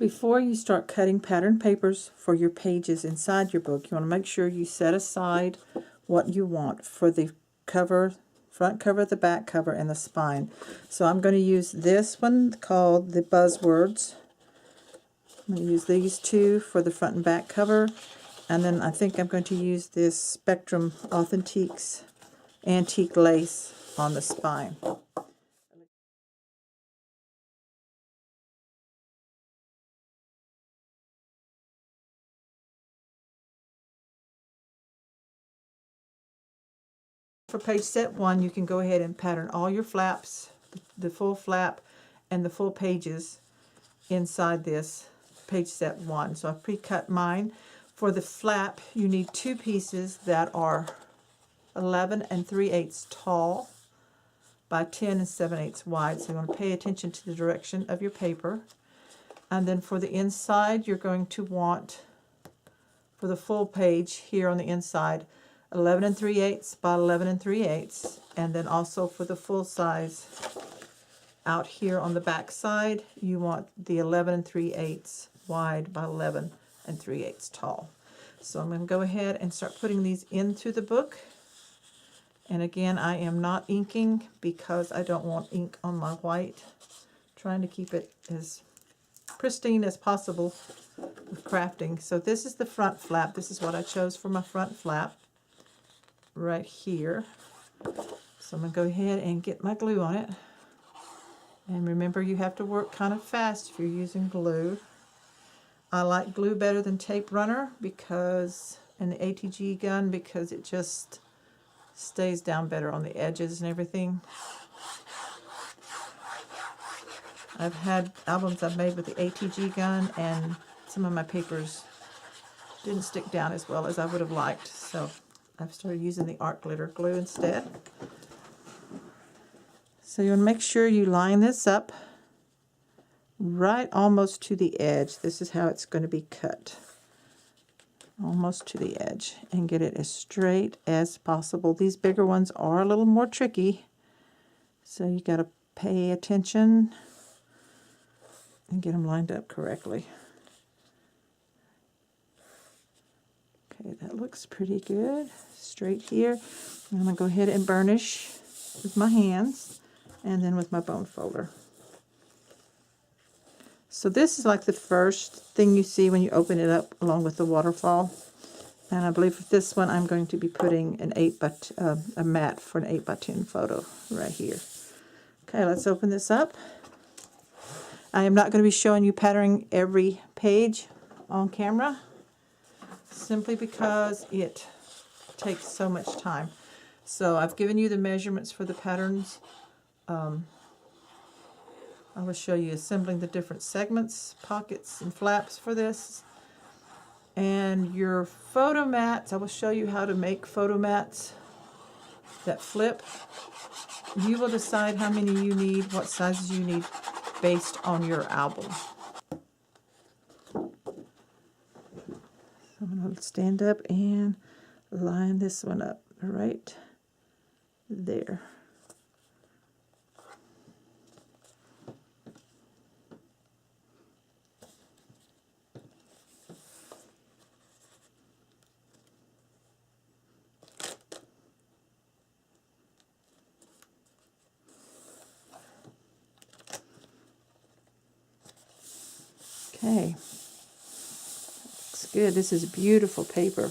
Before you start cutting pattern papers for your pages inside your book, you want to make sure you set aside what you want for the cover, front cover, the back cover, and the spine. So I'm going to use this one called the Buzzwords. I'm going to use these two for the front and back cover, and then I think I'm going to use this Spectrum Authentiques Antique Lace on the spine. For page set 1, you can go ahead and pattern all your flaps, the full flap and the full pages inside this page set 1. So I've pre-cut mine. For the flap, you need 2 pieces that are 11 3/8 tall by 10 7/8 wide. So you want to pay attention to the direction of your paper. And then for the inside, you're going to want, for the full page here on the inside, 11 3/8 by 11 3/8, and then also for the full size out here on the back side, you want the 11 3/8 wide by 11 3/8 tall. So I'm going to go ahead and start putting these into the book. And again, I am not inking because I don't want ink on my white. Trying to keep it as pristine as possible with crafting. So this is the front flap. This is what I chose for my front flap right here. So I'm going to go ahead and get my glue on it. And remember, you have to work kind of fast if you're using glue. I like glue better than tape runner because, and the ATG gun, because it just stays down better on the edges and everything. I've had albums I've made with the ATG gun, and some of my papers didn't stick down as well as I would have liked. So I've started using the art glitter glue instead. So you want to make sure you line this up right almost to the edge. This is how it's going to be cut. Almost to the edge, and get it as straight as possible. These bigger ones are a little more tricky, so you got to pay attention and get them lined up correctly. Okay, that looks pretty good. Straight here. I'm going to go ahead and burnish with my hands and then with my bone folder. So this is like the first thing you see when you open it up, along with the waterfall. And I believe for this one I'm going to be putting an a mat for an 8x10 photo right here. Okay, let's open this up. I am not going to be showing you patterning every page on camera, simply because it takes so much time. So I've given you the measurements for the patterns. I will show you assembling the different segments, pockets, and flaps for this. And your photo mats, I will show you how to make photo mats that flip. You will decide how many you need, what sizes you need, based on your album. So I'm going to stand up and line this one up right there. Okay, looks good. This is beautiful paper.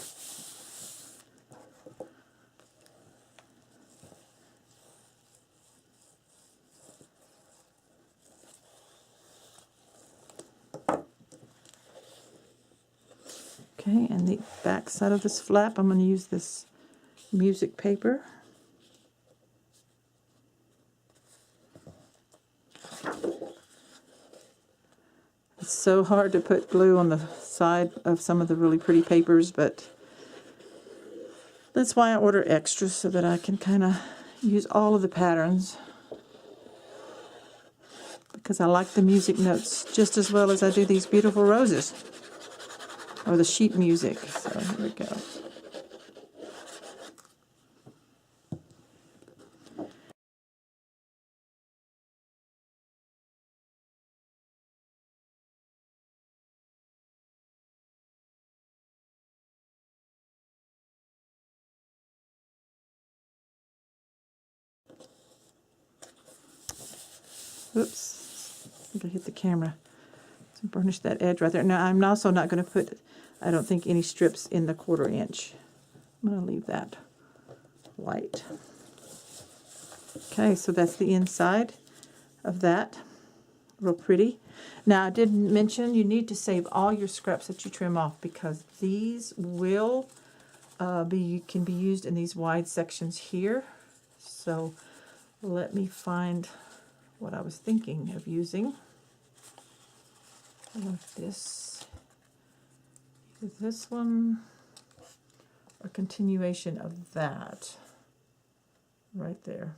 Okay, and the back side of this flap, I'm going to use this music paper. It's so hard to put glue on the side of some of the really pretty papers, but that's why I order extras, so that I can kind of use all of the patterns, because I like the music notes just as well as I do these beautiful roses or the sheet music. So here we go. Oops, I think I hit the camera. So burnish that edge right there. Now I'm also not going to put, I don't think, any strips in the 1/4 inch. I'm going to leave that white. Okay, so that's the inside of that. Real pretty. Now I did mention you need to save all your scraps that you trim off, because these will can be used in these wide sections here. So let me find what I was thinking of using. I want this, either this one, or continuation of that right there.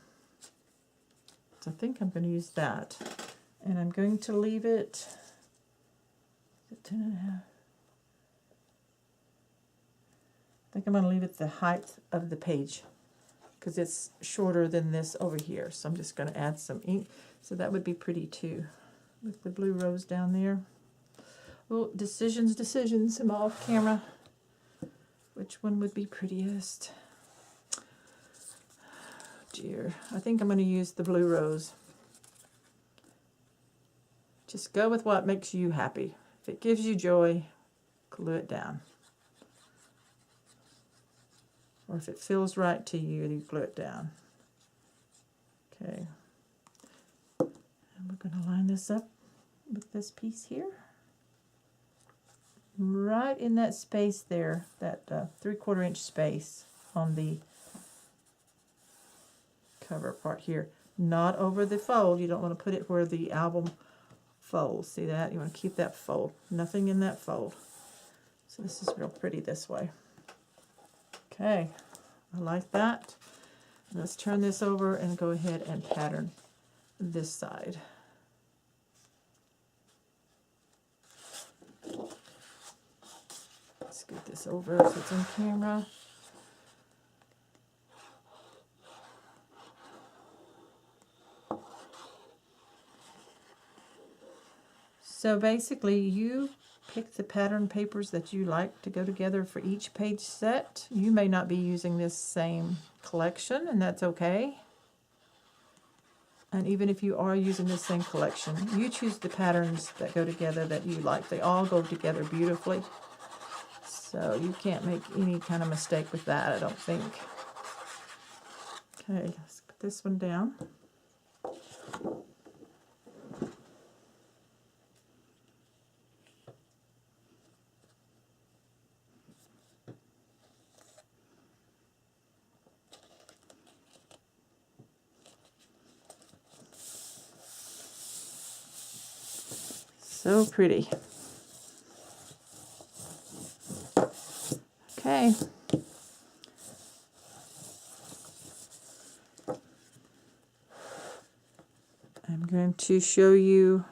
So I think I'm going to use that, and I'm going to leave it at 10.5. I think I'm going to leave it the height of the page, because it's shorter than this over here. So I'm just going to add some ink. So that would be pretty too, with the blue rose down there. Oh, decisions. I'm off camera. Which one would be prettiest? Dear, I think I'm going to use the blue rose. Just go with what makes you happy. If it gives you joy, glue it down. Or if it feels right to you, you glue it down. Okay. And we're going to line this up with this piece here. Right in that space there, that 3/4 inch space on the cover part here. Not over the fold. You don't want to put it where the album folds. See that? You want to keep that fold. Nothing in that fold. So this is real pretty this way. Okay. I like that. Let's turn this over and go ahead and pattern this side. Let's get this over so it's on camera. So basically you pick the pattern papers that you like to go together for each page set. You may not be using this same collection, and that's okay. And even if you are using the same collection, you choose the patterns that go together that you like. They all go together beautifully. So you can't make any kind of mistake with that, I don't think. Okay, let's put this one down. So pretty. Okay. I'm going to show you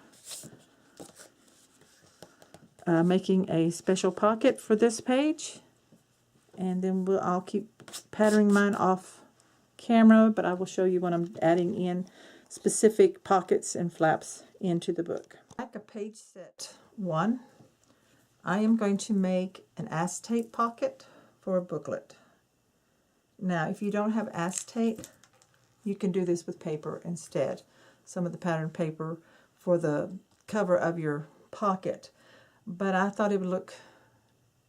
making a special pocket for this page, and then I'll keep patterning mine off camera, but I will show you when I'm adding in specific pockets and flaps into the book. Like a page set 1, I am going to make an acetate pocket for a booklet. Now, if you don't have acetate, you can do this with paper instead. Some of the pattern paper for the cover of your pocket. But I thought it would look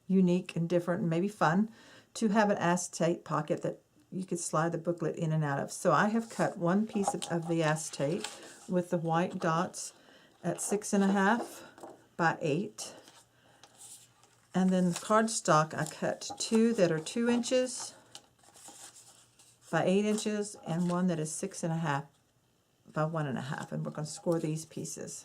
unique and different and maybe fun to have an acetate pocket that you could slide the booklet in and out of. So I have cut one piece of the acetate with the white dots at 6.5 by 8. And then the cardstock, I cut 2 that are 2 inches by 8 inches and one that is 6.5 by 1.5. And we're going to score these pieces.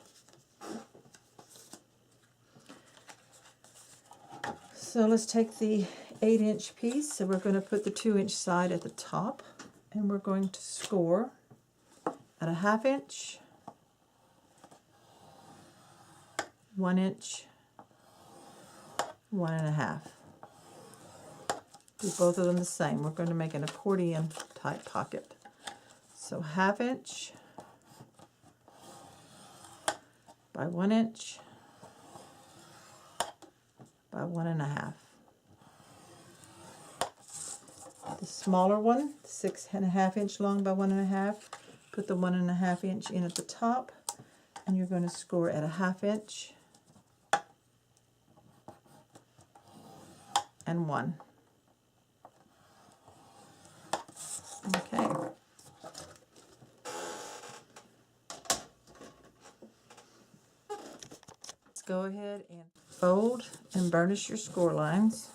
So let's take the 8-inch piece, so we're going to put the 2-inch side at the top, and we're going to score at a 1/2 inch, 1 inch, 1.5. Do both of them the same. We're going to make an accordion type pocket. So 1/2 inch by 1 inch by 1.5. The smaller one, 6.5 inch long by 1.5, put the 1.5 inch in at the top, and you're going to score at a 1/2 inch and 1. Okay. Let's go ahead and fold and burnish your score lines.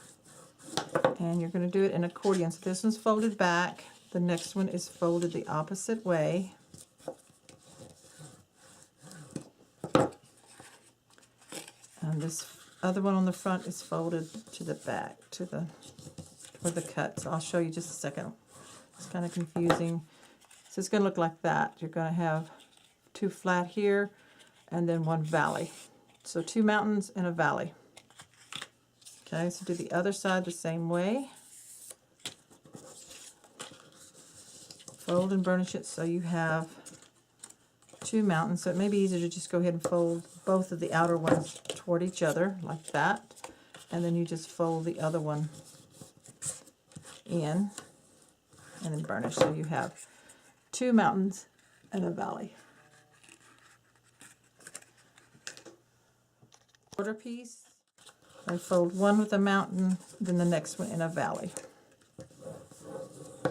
And you're going to do it in accordion. So this one's folded back. The next one is folded the opposite way. And this other one on the front is folded to the back, to the where the cut. So I'll show you just a second. It's kind of confusing. So it's going to look like that. You're going to have 2 flat here and then 1 valley. So 2 mountains and a valley. Okay, so do the other side the same way. Fold and burnish it so you have 2 mountains. So it may be easier to just go ahead and fold both of the outer ones toward each other like that. And then you just fold the other one in and then burnish. So you have 2 mountains and a valley. Quarter piece, I fold one with a mountain, then the next one in a valley.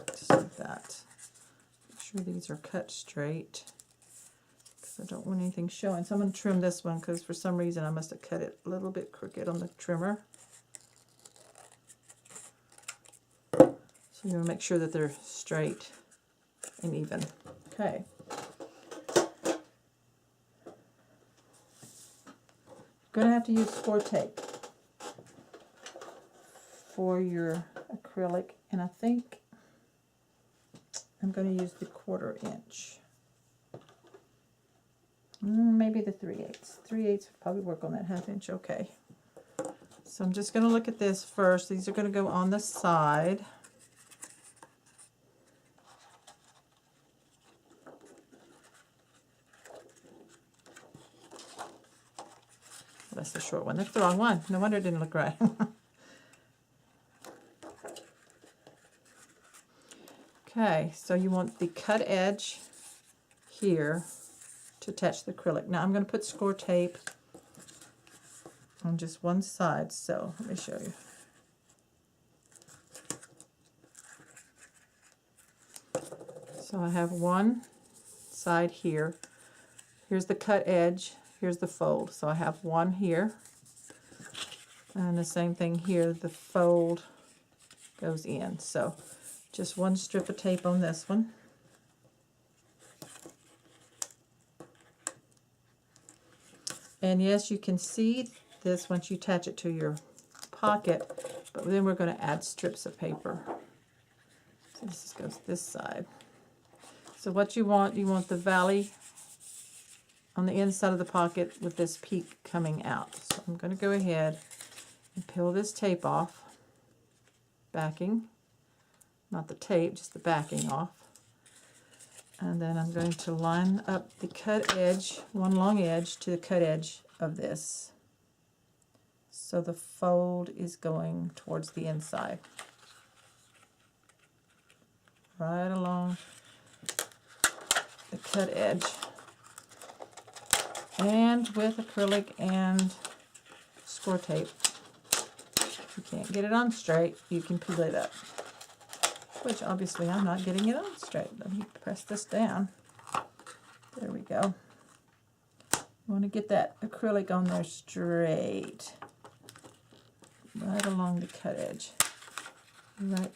Just like that. Make sure these are cut straight, because I don't want anything showing. So I'm going to trim this one, because for some reason I must have cut it a little bit crooked on the trimmer. So you want to make sure that they're straight and even. Okay. You're going to have to use score tape for your acrylic, and I think I'm going to use the 1/4 inch. Maybe the 3/8. 3/8 would probably work on that 1/2 inch. Okay. So I'm just going to look at this first. These are going to go on the side. That's the short one. That's the wrong one. No wonder it didn't look right. Okay, so you want the cut edge here to attach the acrylic. Now I'm going to put score tape on just one side, so let me show you. So I have one side here. Here's the cut edge. Here's the fold. So I have one here. And the same thing here. The fold goes in. So just one strip of tape on this one. And yes, you can see this once you attach it to your pocket, but then we're going to add strips of paper. So this goes this side. So what you want the valley on the inside of the pocket with this peak coming out. So I'm going to go ahead and peel this tape off, backing, not the tape, just the backing off. And then I'm going to line up the cut edge, one long edge, to the cut edge of this. So the fold is going towards the inside. Right along the cut edge. And with acrylic and score tape, if you can't get it on straight, you can peel it up. Which obviously I'm not getting it on straight. Let me press this down. There we go. You want to get that acrylic on there straight. Right along the cut edge. Right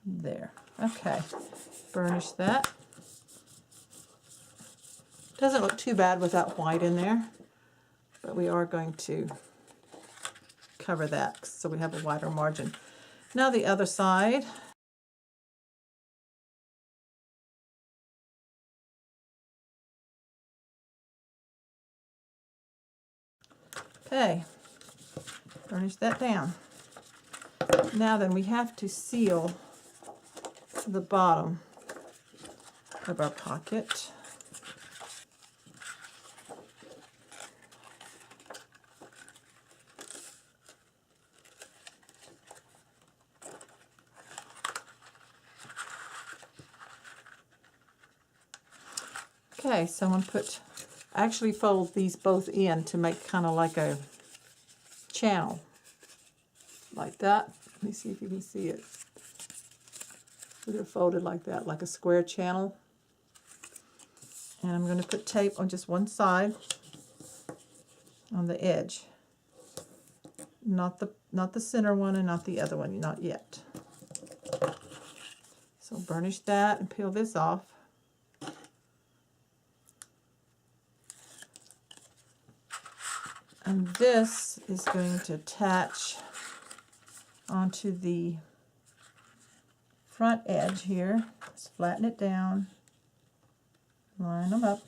there. Okay. Burnish that. Doesn't look too bad with that white in there, but we are going to cover that so we have a wider margin. Now the other side. Okay, burnish that down. Now then we have to seal the bottom of our pocket. Okay, so I'm going to actually fold these both in to make kind of like a channel. Like that. Let me see if you can see it. They're folded like that, like a square channel. And I'm going to put tape on just one side on the edge. Not the center one and not the other one, not yet. So burnish that and peel this off. And this is going to attach onto the front edge here. Just flatten it down, line them up.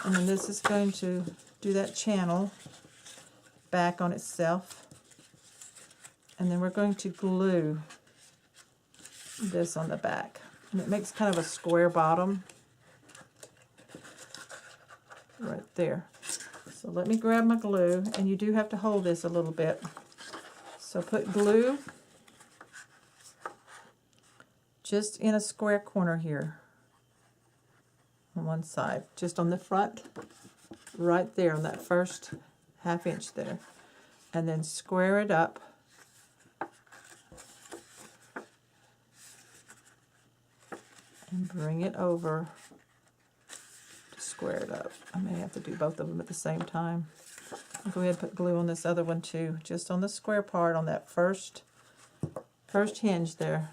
And then this is going to do that channel back on itself. And then we're going to glue this on the back. And it makes kind of a square bottom right there. So let me grab my glue, and you do have to hold this a little bit. So put glue just in a square corner here on one side, just on the front, right there on that first ½ inch there, and then square it up and bring it over to square it up. I may have to do both of them at the same time. I'll go ahead and put glue on this other one too, just on the square part on that first hinge there.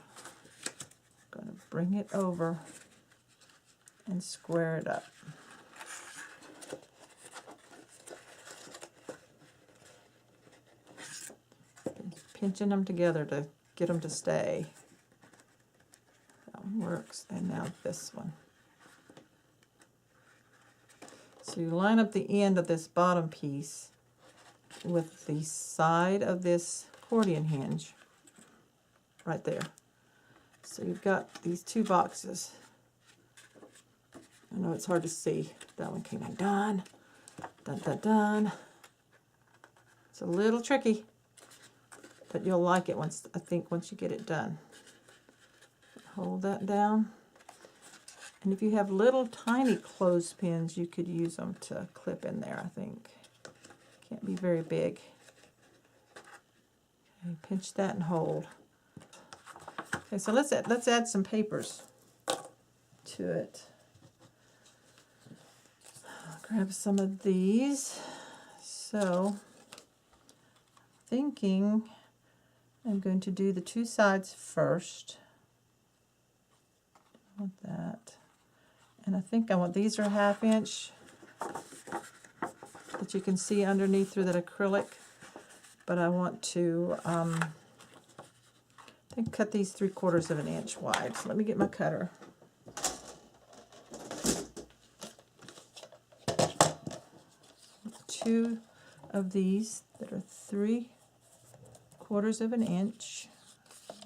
I'm going to bring it over and square it up. Pinching them together to get them to stay. That one works. And now this one. So you line up the end of this bottom piece with the side of this accordion hinge right there. So you've got these two boxes. I know it's hard to see. That one came in done. Dun, dun, dun. It's a little tricky, but you'll like it once you get it done. Hold that down. And if you have little tiny clothespins, you could use them to clip in there, I think. Can't be very big. Okay, pinch that and hold. Okay, so let's add some papers to it. Grab some of these. So, thinking I'm going to do the two sides first. I want that. And I think I want, these are ½ inch that you can see underneath through that acrylic. But I want to, I think, cut these 3/4 inch wide. So let me get my cutter. Two of these that are 3/4 inch.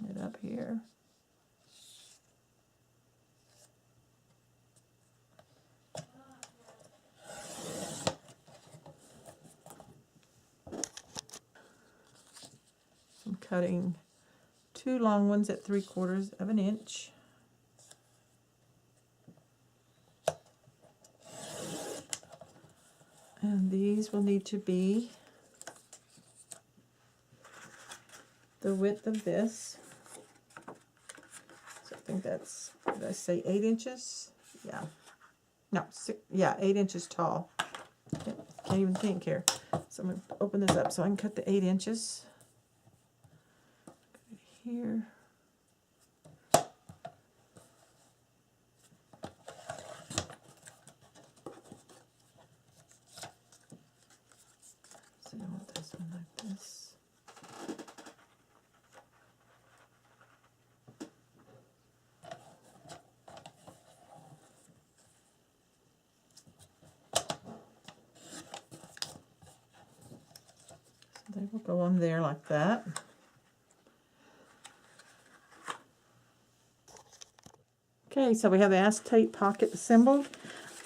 Get up here. I'm cutting two long ones at 3/4 inch. And these will need to be the width of this. So I think that's, did I say 8 inches? Yeah. No, 8 inches tall. Can't even think here. So I'm going to open this up so I can cut the 8 inches. Here. So I want this one like this. So they will go on there like that. Okay, so we have the acetate pocket assembled.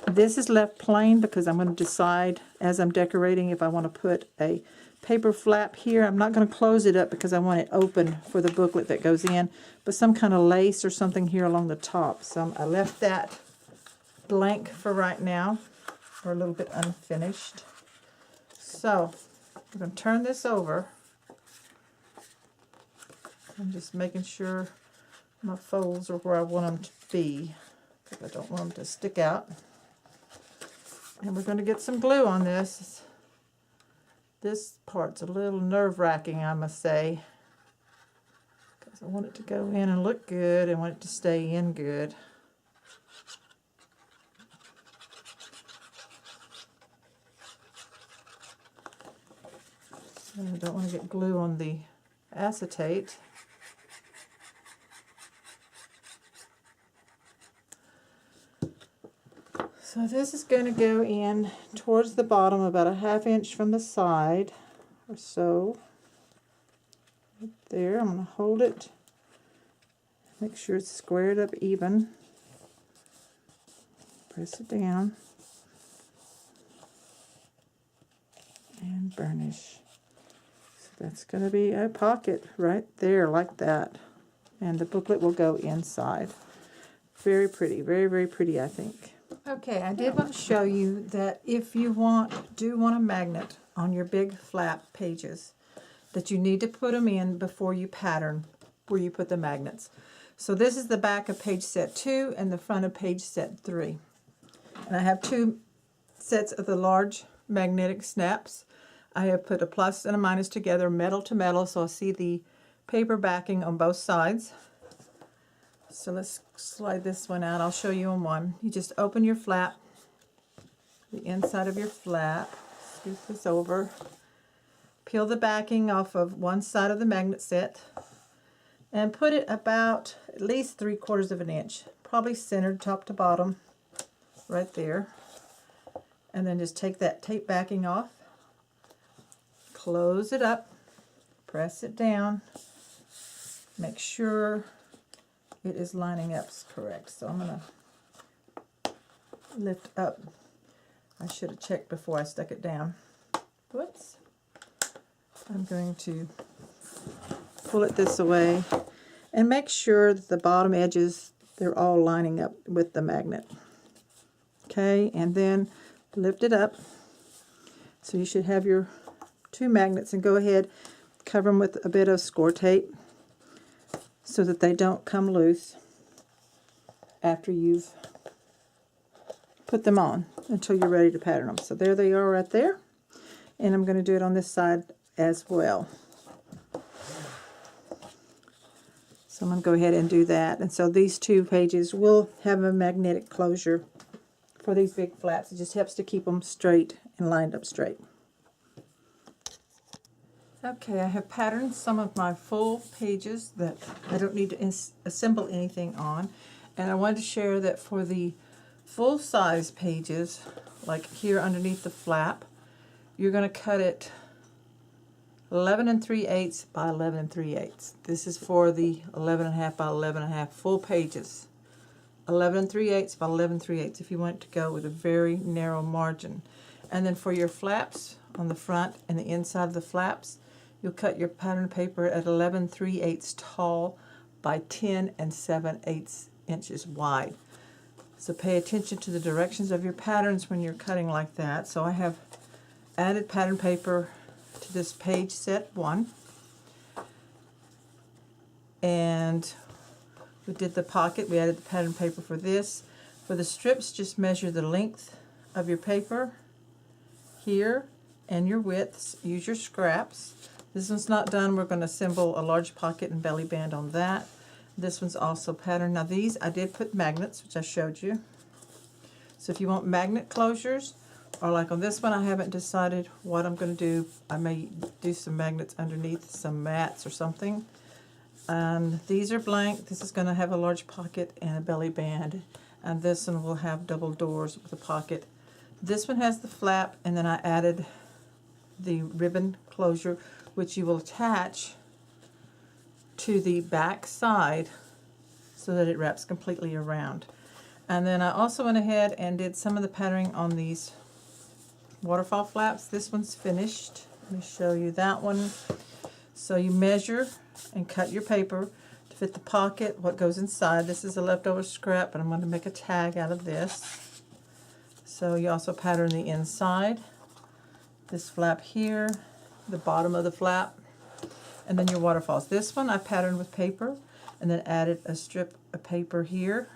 This is left plain because I'm going to decide as I'm decorating if I want to put a paper flap here. I'm not going to close it up because I want it open for the booklet that goes in, but some kind of lace or something here along the top. So I left that blank for right now, or a little bit unfinished. So we're going to turn this over. I'm just making sure my folds are where I want them to be, because I don't want them to stick out. And we're going to get some glue on this. This part's a little nerve-wracking, I must say, because I want it to go in and look good. I want it to stay in good. And I don't want to get glue on the acetate. So this is going to go in towards the bottom about a 1/2 inch from the side or so. Right there, I'm going to hold it. Make sure it's squared up even. Press it down. And burnish. So that's going to be a pocket right there like that. And the booklet will go inside. Very pretty, very, very pretty, I think. Okay, I did want to show you that if you do want a magnet on your big flap pages, that you need to put them in before you pattern where you put the magnets. So this is the back of page set 2 and the front of page set 3. And I have 2 sets of the large magnetic snaps. I have put a plus and a minus together, metal to metal, so I see the paper backing on both sides. So let's slide this one out. I'll show you on one. You just open your flap, the inside of your flap, scoop this over, peel the backing off of one side of the magnet set, and put it about at least 3/4 of an inch, probably centered top to bottom, right there. And then just take that tape backing off, close it up, press it down, make sure it is lining up correct. So I'm going to lift up. I should have checked before I stuck it down. Whoops. I'm going to pull it this way and make sure that the bottom edges, they're all lining up with the magnet. Okay, and then lift it up. So you should have your 2 magnets, and go ahead, cover them with a bit of score tape so that they don't come loose after you've put them on until you're ready to pattern them. So there they are right there. And I'm going to do it on this side as well. So I'm going to go ahead and do that. And so these 2 pages will have a magnetic closure for these big flaps. It just helps to keep them straight and lined up straight. Okay, I have patterned some of my full pages that I don't need to assemble anything on. And I wanted to share that for the full size pages, like here underneath the flap, you're going to cut it 11 3/8 by 11 3/8. This is for the 11.5 by 11.5 full pages. 11 3/8 by 11 3/8 if you want to go with a very narrow margin. And then for your flaps on the front and the inside of the flaps, you'll cut your pattern paper at 11 3/8 tall by 10 7/8 inches wide. So pay attention to the directions of your patterns when you're cutting like that. So I have added pattern paper to this page set 1. And we did the pocket. We added the pattern paper for this. For the strips, just measure the length of your paper here and your widths. Use your scraps. This one's not done. We're going to assemble a large pocket and belly band on that. This one's also patterned. Now these, I did put magnets, which I showed you. So if you want magnet closures, or like on this one, I haven't decided what I'm going to do. I may do some magnets underneath some mats or something. And these are blank. This is going to have a large pocket and a belly band. And this one will have double doors with a pocket. This one has the flap, and then I added the ribbon closure, which you will attach to the back side so that it wraps completely around. And then I also went ahead and did some of the patterning on these waterfall flaps. This one's finished. Let me show you that one. So you measure and cut your paper to fit the pocket, what goes inside. This is a leftover scrap, and I'm going to make a tag out of this. So you also pattern the inside, this flap here, the bottom of the flap, and then your waterfalls. This one I patterned with paper and then added a strip of paper here.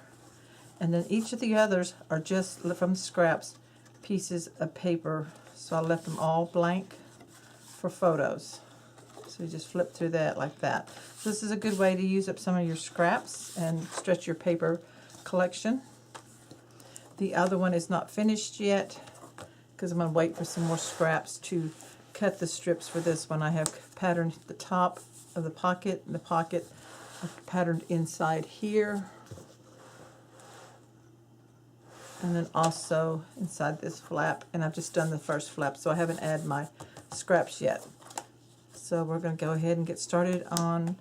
And then each of the others are just from the scraps, pieces of paper. So I left them all blank for photos. So you just flip through that like that. So this is a good way to use up some of your scraps and stretch your paper collection. The other one is not finished yet because I'm going to wait for some more scraps to cut the strips for this one. I have patterned the top of the pocket and the pocket. I've patterned inside here. And then also inside this flap, and I've just done the first flap, so I haven't added my scraps yet. So we're going to go ahead and get started on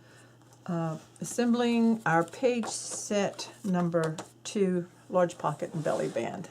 assembling our page set number 2 large pocket and belly band.